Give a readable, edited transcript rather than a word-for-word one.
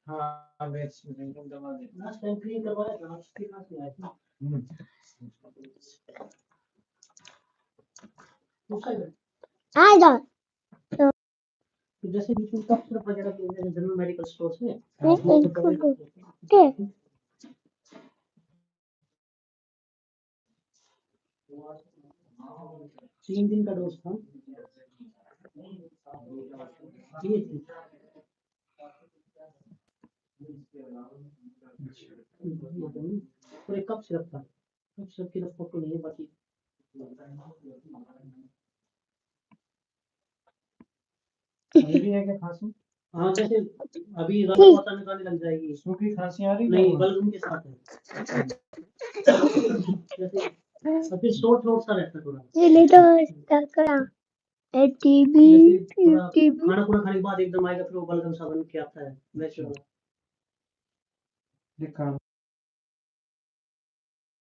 हाँ बैच में एकदम दबा दे। लास्ट टाइम क्लीन करवाया था, उसके पास आया था। आ जा तो जैसे बीच में कफ सिरप वगैरह के लिए जनरल मेडिकल स्टोर से के 3 दिन का डोज था। ये थी। और एक कफ सिरप था, कफ सिरप की फोटो नहीं है बाकी। अभी है क्या खांसी? हाँ जैसे अभी रात निकालने लग जाएगी। सूखी खांसी आ रही नहीं, बलगम के साथ है। जैसे अभी शॉर्ट थ्रोट सा रहता है थोड़ा। ये ले तो तकड़ा टीबी टीबी खाना पूरा खाने के बाद एकदम आएगा, फिर वो बलगम सा बन के आता है वैसे वाला। दिखा